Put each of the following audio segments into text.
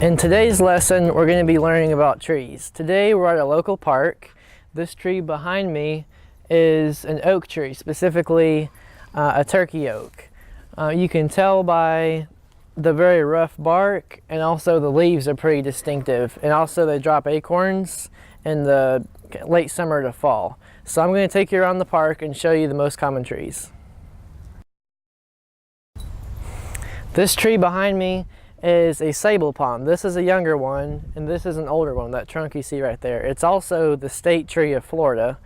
In today's lesson, we're going to be learning about trees. Today we're at a local park. This tree behind me is an oak tree, specifically a turkey oak. You can tell by the very rough bark, and also the leaves are pretty distinctive, and also they drop acorns in the late summer to fall. So I'm going to take you around the park and show you the most common trees. This tree behind me is a Sable Palm. This is a younger one, and this is an older one, that trunk you see right there. It's also the state tree of Florida,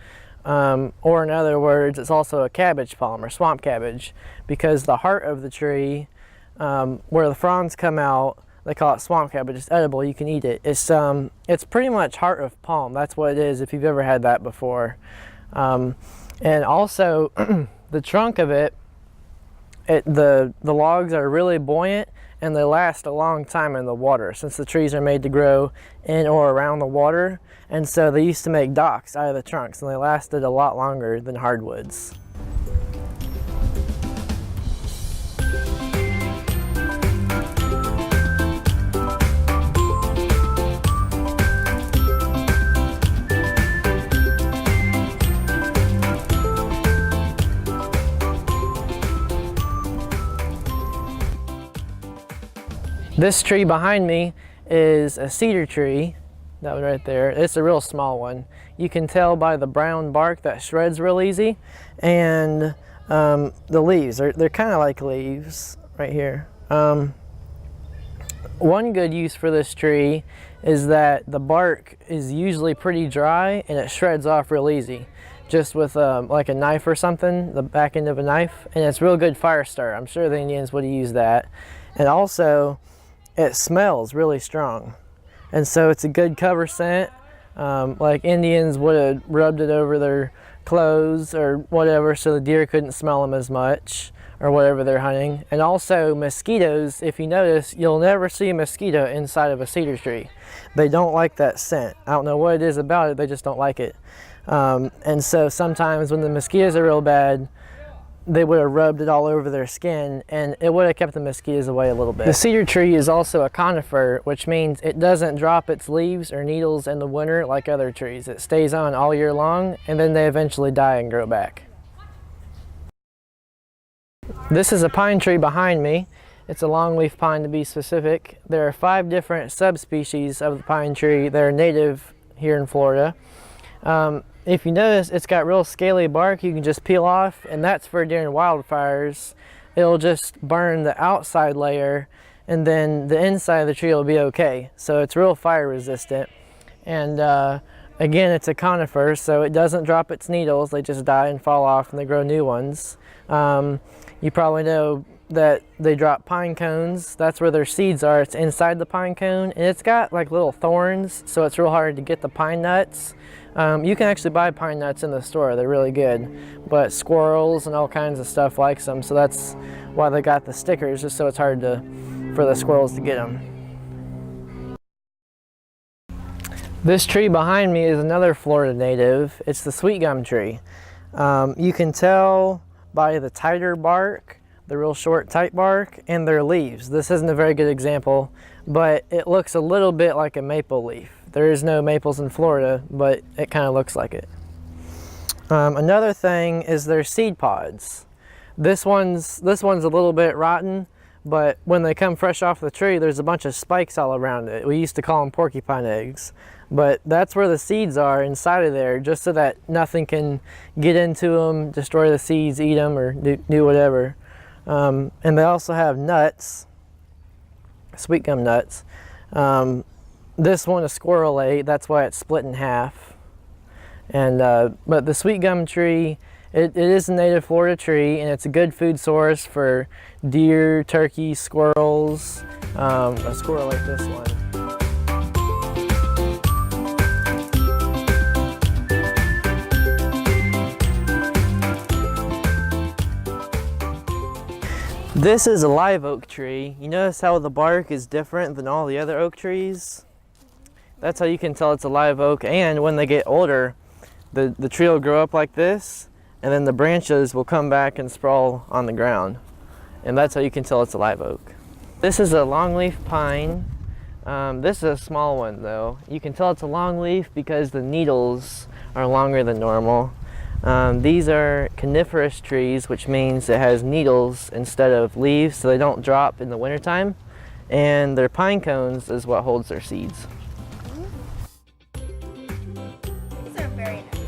or in other words, it's also a cabbage palm or swamp cabbage, because the heart of the tree, where the fronds come out, they call it swamp cabbage. It's edible, you can eat it. It's pretty much heart of palm. That's what it is, if you've ever had that before. And also, the trunk of it, the logs are really buoyant, and they last a long time in the water, since the trees are made to grow in or around the water. And so they used to make docks out of the trunks, and they lasted a lot longer than hardwoods. This tree behind me is a cedar tree, that one right there. It's a real small one. You can tell by the brown bark that shreds real easy, and the leaves, they're kind of like leaves right here. One good use for this tree is that the bark is usually pretty dry and it shreds off real easy, just with like a knife or something, the back end of a knife, and it's real good fire starter. I'm sure the Indians would use that. And also, it smells really strong, and so it's a good cover scent. Like Indians would have rubbed it over their clothes or whatever, so the deer couldn't smell them as much, or whatever they're hunting. And also mosquitoes, if you notice, you'll never see a mosquito inside of a cedar tree. They don't like that scent. I don't know what it is about it, they just don't like it. And so sometimes when the mosquitoes are real bad, they would have rubbed it all over their skin, and it would have kept the mosquitoes away a little bit. The cedar tree is also a conifer, which means it doesn't drop its leaves or needles in the winter like other trees. It stays on all year long, and then they eventually die and grow back. This is a pine tree behind me. It's a longleaf pine, to be specific. There are 5 different subspecies of the pine tree that are native here in Florida. If you notice, it's got real scaly bark you can just peel off, and that's for during wildfires. It'll just burn the outside layer, and then the inside of the tree will be okay. So it's real fire resistant. And again, it's a conifer, so it doesn't drop its needles. They just die and fall off, and they grow new ones. You probably know that they drop pine cones. That's where their seeds are. It's inside the pine cone, and it's got like little thorns, so it's real hard to get the pine nuts. You can actually buy pine nuts in the store. They're really good, but squirrels and all kinds of stuff likes them, so that's why they got the stickers, just so it's hard for the squirrels to get them. This tree behind me is another Florida native. It's the sweet gum tree. You can tell by the tighter bark, the real short tight bark, and their leaves. This isn't a very good example, but it looks a little bit like a maple leaf. There is no maples in Florida, but it kind of looks like it. Another thing is their seed pods. This one's a little bit rotten, but when they come fresh off the tree, there's a bunch of spikes all around it. We used to call them porcupine eggs, but that's where the seeds are, inside of there, just so that nothing can get into them, destroy the seeds, eat them, or do whatever. And they also have nuts, sweet gum nuts. This one a squirrel ate, that's why it's split in half. And but the sweet gum tree, it is a native Florida tree, and it's a good food source for deer, turkeys, squirrels. A squirrel like this one. This is a live oak tree. You notice how the bark is different than all the other oak trees? That's how you can tell it's a live oak. And when they get older, the tree will grow up like this, and then the branches will come back and sprawl on the ground. And that's how you can tell it's a live oak. This is a longleaf pine. This is a small one though. You can tell it's a long leaf because the needles are longer than normal. These are coniferous trees, which means it has needles instead of leaves, so they don't drop in the wintertime. And their pine cones is what holds their seeds. These are very nice.